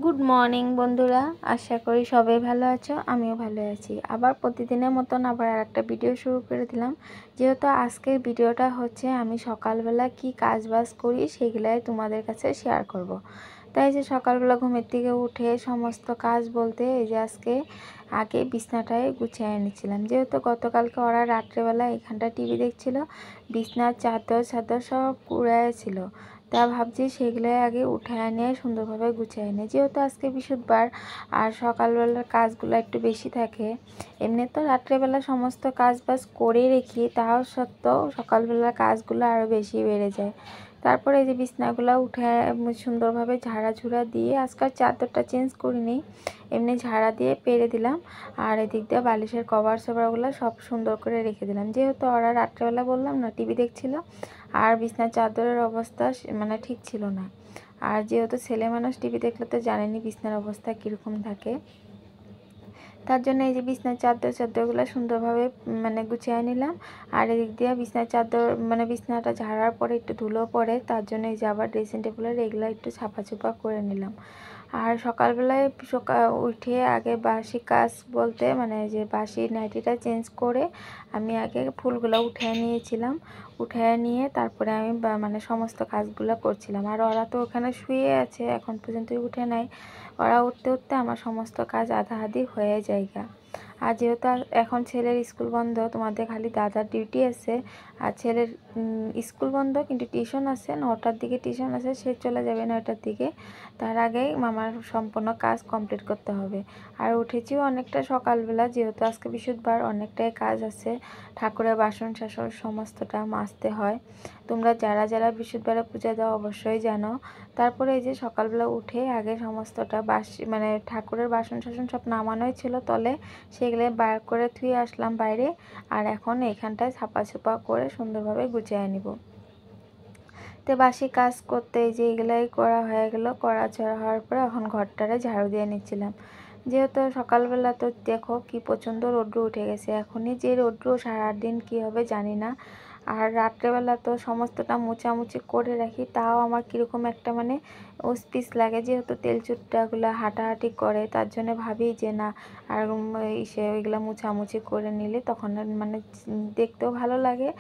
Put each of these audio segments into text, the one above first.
Good morning বন্ধুরা, আশা করি সবাই ভালো আছো। আমিও ভালো আছি। আবার প্রতিদিনের মতন আবার আরেকটা ভিডিও শুরু করে দিলাম। যেহেতু আজকের ভিডিওটা হচ্ছে আমি সকালবেলা কি কাজ বাজ করি সেগুলাই তোমাদের কাছে শেয়ার করব। তাই যে সকালবেলা ঘুমের থেকে উঠে সমস্ত কাজ বলতে এই যে আজকে আগে বিছনাটায় গুছিয়ে এনেছিলাম। যেহেতু গতকালকে ওরা রাত্রেবেলা এখানটা টিভি দেখছিল, বিছনার চাদর সব কুড়ায় ছিল। তা ভাবছি সেগুলো আগে উঠে এনে সুন্দরভাবে গুছিয়ে এনে, যেহেতু আজকে বৃহস্পতিবার আর সকালবেলার কাজগুলো একটু বেশি থাকে। এমনি তো রাত্রেবেলা সমস্ত কাজ বাজ করে রেখি, তাও সত্ত্বেও সকালবেলার কাজগুলো আরও বেশি বেড়ে যায়। তারপরে এই যে বিছনাগুলো উঠে সুন্দরভাবে ঝাড়া দিয়ে, আজকাল চাদরটা চেঞ্জ করিনি, এমনি ঝাড়া দিয়ে পেরে দিলাম। আর এদিক দিয়ে বালিশের কভার সভারগুলো সব সুন্দর করে রেখে দিলাম। যেহেতু ওরা রাত্রেবেলা বললাম না টিভি দেখছিল, আর বিছনার চাদরের অবস্থা মানে ঠিক ছিল না। আর যেহেতু ছেলে মানুষ টিভি দেখলে তো জানেনি বিছনার অবস্থা কীরকম থাকে। তার জন্য এই যে বিছনার চাদরগুলো সুন্দরভাবে মানে গুছিয়ে নিলাম। আর এদিক দিয়ে বিছনার চাদর মানে বিছনাটা ঝাড়ার পরে একটু ধুলো পড়ে, তার জন্য এই যে আবার ড্রেসিং টেবিলের এগুলো একটু ছাপা করে নিলাম। আর সকালবেলায় উঠে আগে বাসি কাজ বলতে মানে যে বাসি নাইটিটা চেঞ্জ করে আমি আগে ফুলগুলো উঠিয়ে নিয়েছিলাম। উঠিয়ে নিয়ে তারপরে আমি মানে সমস্ত কাজগুলো করছিলাম। আর ওরা তো ওখানে শুয়ে আছে, এখন পর্যন্ত উঠে নাই। ওরা উঠতে আমার সমস্ত কাজ আধা আধি হয়ে যায়গা। আর যেহেতু এখন ছেলের স্কুল বন্ধ, তোমাদের খালি দাদার ডিউটি আছে। আর ছেলের স্কুল বন্ধ কিন্তু টিউশন আছে, 9টার দিকে টিউশন আছে, সে চলে যাবে 9টার দিকে। তার আগেই মামার সম্পূর্ণ কাজ কমপ্লিট করতে হবে। আর উঠেছিও অনেকটা সকালবেলা, যেহেতু আজকে বৃহস্পতিবার অনেকটাই কাজ আছে। ঠাকুরের বাসন শাসন সমস্তটা মাজতে হয়। তোমরা যারা বৃহস্পতিবারে পূজা দাও অবশ্যই জানো। তারপরে এই যে সকালবেলা উঠে আগে সমস্তটা মানে ঠাকুরের বাসন শাসন সব নামানোই ছিল তলে, সেগুলো বার করে ধুয়ে আসলাম বাইরে। আর এখন এখানটায় ছাপা করে সুন্দরভাবে গুছিয়ে নিব। তো বাসি কাজ করতে এই যে এগুলাই করা হয়ে গেল। করা হওয়ার পরে এখন ঘরটারে ঝাড়ু দিয়ে নিচ্ছিলাম। যেহেতু সকালবেলা তো দেখো কি প্রচণ্ড রৌদ্র উঠে গেছে, এখনই যে রৌদ্র সারাদিন কী হবে জানি না। আর রাত্রেবেলা তো সমস্তটা মোছামুছি করে রাখি, তাও আমার কীরকম একটা মানে উসপিস লাগে। যেহেতু তেলচুট্টাগুলো হাঁটাহাঁটি করে, তার জন্য ভাবি যে না আর ওইগুলো মোছামুছি করে নিলে তখন মানে দেখতেও ভালো লাগে।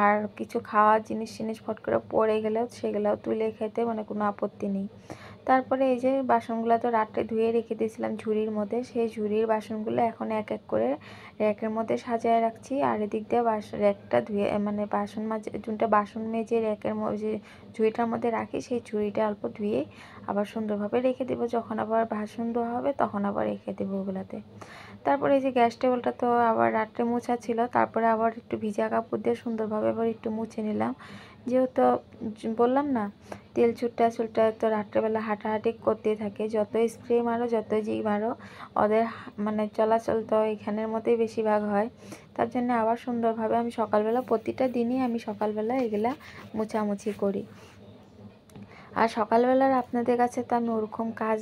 আর কিছু খাওয়ার জিনিস ফট করে পড়ে গেলেও সেগুলোও তুলে খেতে মানে কোনো আপত্তি নেই। তারপরে এই যে বাসনগুলো তো রাত্রে ধুয়ে রেখে দিয়েছিলাম ঝুড়ির মধ্যে, সেই ঝুড়ির বাসনগুলো এখন এক এক করে র্যাকের মধ্যে সাজিয়ে রাখছি। আর এদিক দিয়ে র্যাকটা ধুয়ে মানে বাসন মেজে র্যাকের যে ঝুড়িটার মধ্যে রাখি, সেই ঝুড়িটা অল্প ধুয়ে আবার সুন্দরভাবে রেখে দেবো। যখন আবার বাসন ধোয়া হবে তখন আবার রেখে দেবো ওগুলাতে। তারপরে এই যে গ্যাস টেবিলটা তো আবার রাত্রে মোছা ছিল, তারপরে আবার একটু ভিজা কাপড় দিয়ে সুন্দরভাবে আবার একটু মুছে নিলাম। যেহেতু বললাম না তেল চুলটা তো রাত্রেবেলা হাঁটাহাঁটি করতেই থাকে, যতই স্প্রে মারো যতই জি মারো ওদের মানে চলাচল তো এখানের মধ্যেই বেশিরভাগ হয়। তার জন্য আবার সুন্দরভাবে আমি সকালবেলা প্রতিটা দিনই আমি সকালবেলা এগুলা মোছামুছি করি। আর সকালবেলার আপনাদের কাছে তো আমি ওরকম কাজ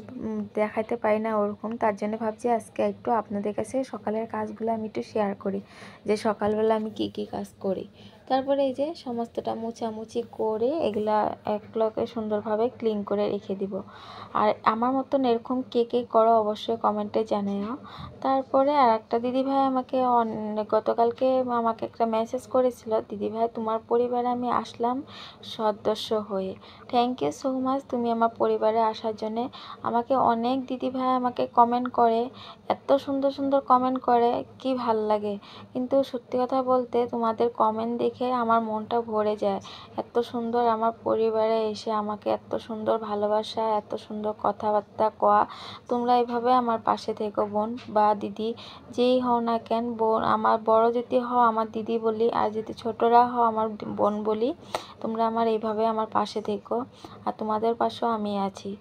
দেখাতে পারি না ওরকম, তার জন্য ভাবছি আজকে একটু আপনাদের কাছে সকালের কাজগুলো আমি একটু শেয়ার করি, যে সকালবেলা আমি কি কি কাজ করি। তারপরে এই যে সমস্তটা মোছামুছি করে এগুলা এক লকে সুন্দরভাবে ক্লিন করে রেখে দিব। আর আমার মতন এরকম কে কে করো অবশ্যই কমেন্টে জানাও। তারপরে আর একটা দিদিভাই আমাকে গতকালকে আমাকে একটা মেসেজ করেছিল, দিদিভাই তোমার পরিবারে আমি আসলাম সদস্য হয়ে। থ্যাংক ইউ সো মাচ তুমি আমার পরিবারে আসার জন্যে। আমাকে অনেক দিদিভাই আমাকে কমেন্ট করে, এত সুন্দর কমেন্ট করে, কি ভাল লাগে। কিন্তু সত্যি কথা বলতে তোমাদের কমেন্ট দেখে আমার মনটা ভরে যায়। এত সুন্দর আমার পরিবারে এসে আমাকে এত সুন্দর ভালোবাসা, এত সুন্দর কথাবার্তা কোয়া। তোমরা এইভাবে আমার পাশে থেকো বোন বা দিদি, যেই হও না কেন। বোন আমার বড় যদি হও আমার দিদি বলি, আর যদি ছোটরা হও আমার বোন বলি। তোমরা আমার এইভাবে আমার পাশে থেকো, আর তোমাদের পাশেও আমি আছি।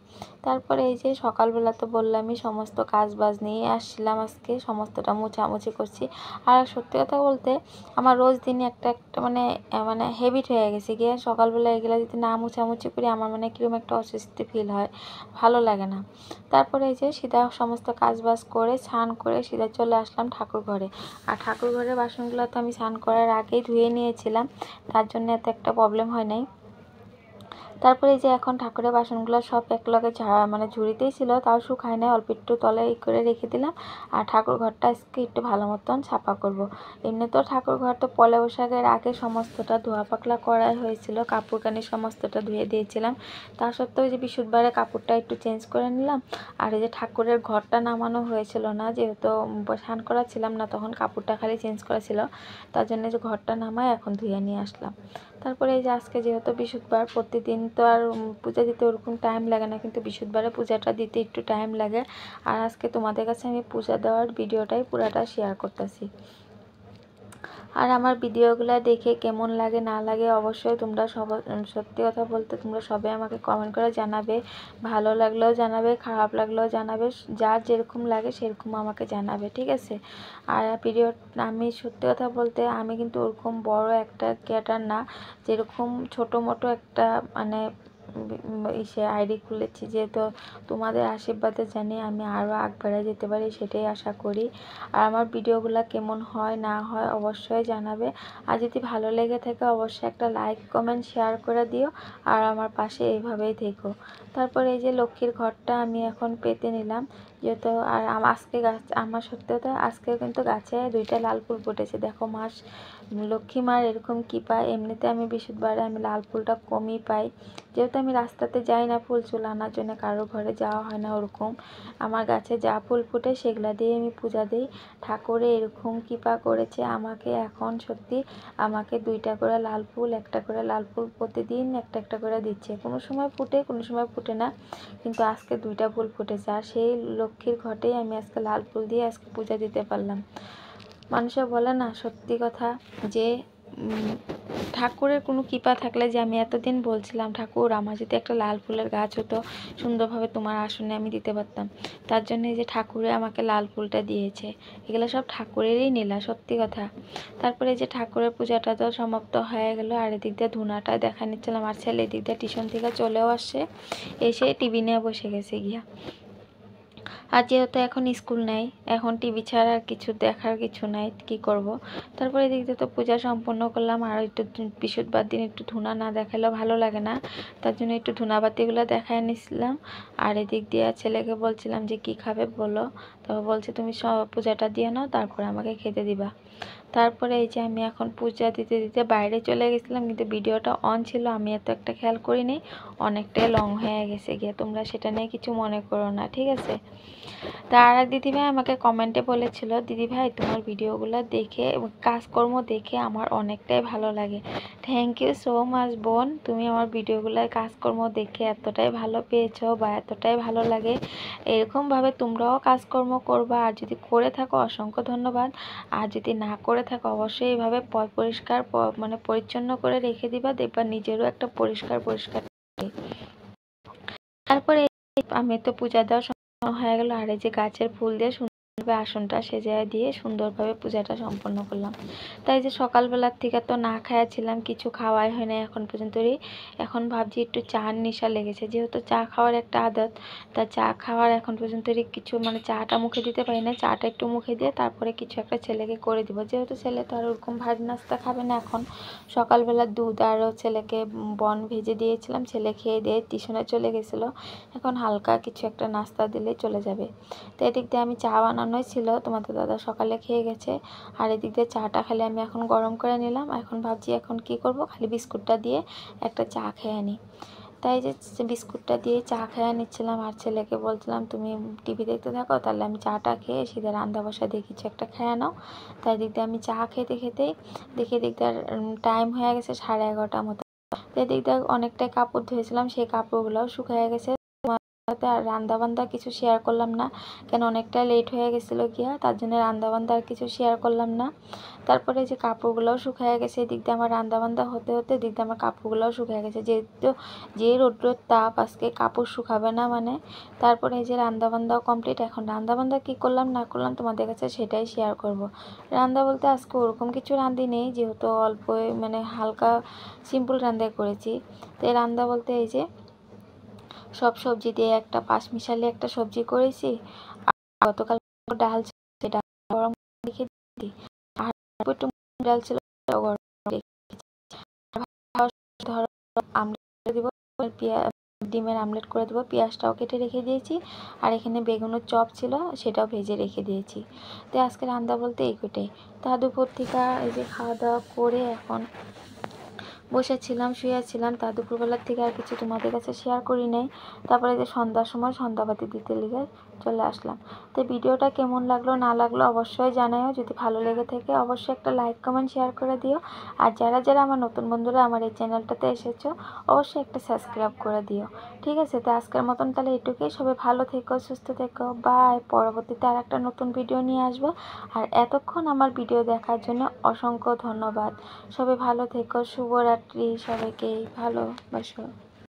তারপরে এই যে সকালবেলা তো বললামই সমস্ত কাজ বাজ নিয়ে আসছিলাম, আজকে সমস্তটা মোছামুছি করছি। আর সত্যি কথা বলতে আমার রোজ দিনই একটা মানে মানে হ্যাবিট হয়ে গেছে গিয়ে, সকালবেলা এগুলো যদি না মোছামুছি করি আমার মানে কীরকম একটা অস্বস্তি ফিল হয়, ভালো লাগে না। তারপরে এই যে সিধা সমস্ত কাজ বাজ করে স্নান করে সিধা চলে আসলাম ঠাকুর ঘরে। আর ঠাকুর ঘরের বাসনগুলো তো আমি স্নান করার আগেই ধুয়ে নিয়েছিলাম, তার জন্য এত একটা প্রবলেম হয় নাই। তারপরে এই যে এখন ঠাকুরের বাসনগুলো সব একলগে মানে ঝুড়িতেই ছিল, তাও শুকায় নাই, অল্প একটু তলে করে রেখে দিলাম। আর ঠাকুর ঘরটা আজকে একটু ভালো মতন ছাপা করব। এমনি তো ঠাকুর ঘর তো পয়লা বৈশাখের আগে সমস্তটা ধোয়া পাকলা করা হয়েছিল, কাপড় কানি সমস্তটা ধুয়ে দিয়েছিলাম। তা সত্ত্বেও যে বৃহস্পতিবারে কাপড়টা একটু চেঞ্জ করে নিলাম। আর এই যে ঠাকুরের ঘরটা নামানো হয়েছিল না, যেহেতু স্নান করা ছিলাম না, তখন কাপড়টা খালি চেঞ্জ করা ছিল, তার জন্য যে ঘরটা নামায় এখন ধুয়ে নিয়ে আসলাম। তারপরে এই যে আজকে যেহেতু বৃহস্পতিবার, প্রতিদিন তো আর পূজা দিতে ওরকম টাইম লাগে না, কিন্তু বৃহস্পতিবারে পূজাটা দিতে একটু টাইম লাগে। আর আজকে তোমাদের কাছে আমি পূজা দেওয়ার ভিডিওটাই পুরাটা শেয়ার করতেছি। আর আমার ভিডিওগুলো দেখে কেমন লাগে না লাগে অবশ্যই তোমরা সত্যি কথা বলতে তোমরা সবাই আমাকে কমেন্ট করে জানাবে। ভালো লাগলেও জানাবে, খারাপ লাগলেও জানাবে, যার যেরকম লাগে সেরকম আমাকে জানাবে, ঠিক আছে। আর ভিডিও আমি সত্যি কথা বলতে আমি কিন্তু ওরকম বড় একটা ক্রিয়েটার না, যেরকম ছোটো মোটো একটা মানে ইসে আইডি খুলেছি, যেহেতু তোমাদের আশীর্বাদে জানি আমি আরও আগ বেড়ে যেতে পারি, সেটাই আশা করি। আর আমার ভিডিওগুলো কেমন হয় না হয় অবশ্যই জানাবে। আর যদি ভালো লেগে থাকে অবশ্যই একটা লাইক কমেন্ট শেয়ার করে দিও, আর আমার পাশে এইভাবেই থেকো। তারপরে এই যে লক্ষ্মীর ঘরটা আমি এখন পেতে নিলাম, যেহেতু আর আজকে আমার সত্যি কথা আজকে কিন্তু গাছে 2টা লাল ফুল ফুটেছে। দেখো লক্ষ্মী মার এরকম কী পায়, এমনিতে আমি বৃহস্পতিবারে আমি লাল ফুলটা কমই পাই, যেহেতু আমি রাস্তাতে যাই না ফুল চুল আনার জন্য, কারো ঘরে যাওয়া হয় না ওরকম। আমার গাছে যা ফুল ফুটে সেগুলা দিয়ে আমি পূজা দিই। ঠাকুরে এরকম কৃপা করেছে আমাকে, এখন সত্যি আমাকে 2টা করে লাল ফুল, একটা করে লাল ফুল প্রতিদিন একটা একটা করে দিচ্ছে। কোনো সময় ফুটে কোনো সময় ফুটে না, কিন্তু আজকে 2টা ফুল ফুটেছে। আর সেই লক্ষ্মীর ঘটেই আমি আজকে লাল ফুল দিয়ে আজকে পূজা দিতে পারলাম। মানুষে বলে না সত্যি কথা, যে ঠাকুরের কোনো কৃপা থাকলে, যে আমি এতদিন বলছিলাম ঠাকুর আমার যদি একটা লাল ফুলের গাছ হতো, সুন্দরভাবে তোমার আসনে আমি দিতে পারতাম, তার জন্য এই যে ঠাকুরে আমাকে লাল ফুলটা দিয়েছে। এগুলো সব ঠাকুরেরই নীলা, সত্যি কথা। তারপরে যে ঠাকুরের পূজাটা তো সমাপ্ত হয়ে গেল, আর এদিক দিয়ে ধুনাটা দেখা নিচ্ছিলাম। আর ছেলে এদিক দিয়ে টিউশন থেকে চলেও আসছে, এসে টিভি নিয়ে বসে গেছে গিয়া। আর যেহেতু এখন স্কুল নেই, এখন টিভি ছাড়া আর কিছু দেখার কিছু নাই, কি করব। তারপরে এদিক দিয়ে তো পূজা সম্পন্ন করলাম। আর একটু বৃহস্পতিবার দিন একটু ধুনা না দেখালেও ভালো লাগে না, তার জন্য একটু ধুনাবাতিগুলো দেখায় নিছিলাম। আর এদিক দিয়ে ছেলেকে বলছিলাম যে কি খাবে বলো, তবে বলছে তুমি সব পূজাটা দিয়ে নাও, তারপরে আমাকে খেতে দিবা। তারপরে এই যে আমি এখন পূজা দিতে দিতে বাইরে চলে গেছিলাম, কিন্তু ভিডিওটা অন ছিল, আমি এত একটা খেয়াল করিনি, অনেকটাই লং হয়ে গেছে গিয়ে, তোমরা সেটা নিয়ে কিছু মনে করো না, ঠিক আছে। তার এক দিদিভাই আমাকে কমেন্টে বলেছিল, দিদিভাই তোমার ভিডিওগুলো দেখে এবং কাজকর্ম দেখে আমার অনেকটাই ভালো লাগে। থ্যাংক ইউ সো মাচ বোন, তুমি আমার ভিডিওগুলোর কাজকর্ম দেখে এতটাই ভালো পেয়েছো বা এতটাই ভালো লাগে, এরকমভাবে তোমরাও কাজকর্ম করবা। আর যদি করে থাকো অসংখ্য ধন্যবাদ, আর যদি না করে থাকো অবশ্যই এইভাবে পরিষ্কার মানে পরিচ্ছন্ন করে রেখে দিবা, দেখবা নিজেরও একটা পরিষ্কার পরিষ্কার। তারপরে আমি তো পূজা দেওয়া হয়ে গেল, আর এই যে গাছের ফুল দিয়ে সুন্দরভাবে আসনটা সেজায় দিয়ে সুন্দরভাবে পূজাটা সম্পন্ন করলাম। তাই যে সকালবেলার থেকে তো না খাইয়াছিলাম, কিছু খাওয়াই হয় না এখন পর্যন্তই। এখন ভাবছি একটু চার নেশা লেগেছে, যেহেতু চা খাওয়ার একটা আদত, তা চা খাওয়ার এখন পর্যন্ত কিছু মানে চাটা মুখে দিতে পারি না, চাটা একটু মুখে দিয়ে তারপরে কিছু একটা ছেলেকে করে দিব, যেহেতু ছেলে তো আর ওরকম ভারী নাস্তা খাবে না। এখন সকালবেলা দুধ আর ছেলেকে বন ভেজে দিয়েছিলাম, ছেলে খেয়ে দিয়ে টিউশনে চলে গেছিলো, এখন হালকা কিছু একটা নাস্তা দিলে চলে যাবে। তো এদিক দিয়ে আমি চা বানানোই ছিল, তোমাদের দাদা সকালে খেয়ে গেছে। আর এদিক দিয়ে চাটা খালি আমি এখন গরম করে নিলাম, এখন ভাবছি এখন কি করব, খালি বিস্কুটটা দিয়ে একটা চা খেয়ে নিই। তাই যে বিস্কুটটা দিয়ে চা খেয়ে নিচ্ছিলাম, আর ছেলেকে বলছিলাম তুমি টিভি দেখতে থাকো, তাহলে আমি চাটা খেয়ে সিধা রান্না বসা দিয়ে কিছু একটা খেয়ে নাও। তাই দিক দিয়ে আমি চা খেতে খেতেই দেখি দিক দিয়ে টাইম হয়ে গেছে 11:30 মতো। তো এদিক দিয়ে অনেকটাই কাপড় ধুয়েছিলাম, সেই কাপড়গুলোও শুকিয়ে গেছে। আর রান্না বান্না কিছু শেয়ার করলাম না, কেন অনেকটা লেট হয়ে গেছিলো গিয়া, তার জন্য রান্না বান্না আর কিছু শেয়ার করলাম না। তারপরে যে কাপড়গুলোও শুকিয়ে গেছে, এদিক দিয়ে আমার রান্না বান্না হতে হতে এদিক দিয়ে আমার কাপড়গুলোও শুকিয়ে গেছে, যেহেতু যে রৌদ্রের তাপ আজকে কাপড় শুকাবে না মানে। তারপরে এই যে রান্না বান্নাও কমপ্লিট, এখন রান্না বান্না কী করলাম না করলাম তোমাদের কাছে সেটাই শেয়ার করব। রান্না বলতে আজকে ওরকম কিছু রাঁধি নেই, যেহেতু অল্প মানে হালকা সিম্পল রান্না করেছি। তো এই রান্না বলতে এই যে সব সবজি দিয়ে একটা পাঁচমিশালি একটা সবজি করেছি। আর গতকাল ডাল ছিল, সেটা গরম রেখে দিই। আর একটু ডাল ছিল, গরম রেখে ধরো আমরা দিব ডিমের আমলেট করে দেবো। পেঁয়াজটাও কেটে রেখে দিয়েছি, আর এখানে বেগুনের চপ ছিল, সেটাও ভেজে রেখে দিয়েছি। তো আজকে রান্না বলতে এই কটাই। তা দুপুর থেকে এই যে খাওয়া দাওয়া করে এখন বসেছিলাম, শুয়েছিলাম। তা দুপুরবেলার থেকে আর কিছু তোমাদের কাছে শেয়ার করি নাই। তারপরে যে সন্ধ্যার সময় সন্ধ্যাবাতি দিতে লেগে চলে আসলাম। তো ভিডিওটা কেমন লাগলো না লাগলো অবশ্যই জানাও। যদি ভালো লেগে থাকে অবশ্যই একটা লাইক কমেন্ট শেয়ার করে দিও। আর যারা যারা আমার নতুন বন্ধুরা আমার এই চ্যানেলটাতে এসেছো অবশ্যই একটা সাবস্ক্রাইব করে দিও। ঠিক আছে, তো আজকের মতন তাহলে এটুকুই। সবাই ভালো থেকো, সুস্থ থেকো, বাই। পরবর্তীতে আর একটা নতুন ভিডিও নিয়ে আসবো। আর এতক্ষণ আমার ভিডিও দেখার জন্য অসংখ্য ধন্যবাদ। সবাই ভালো থেকো, শুভরাত্রি, সবাইকে ভালোবাসো।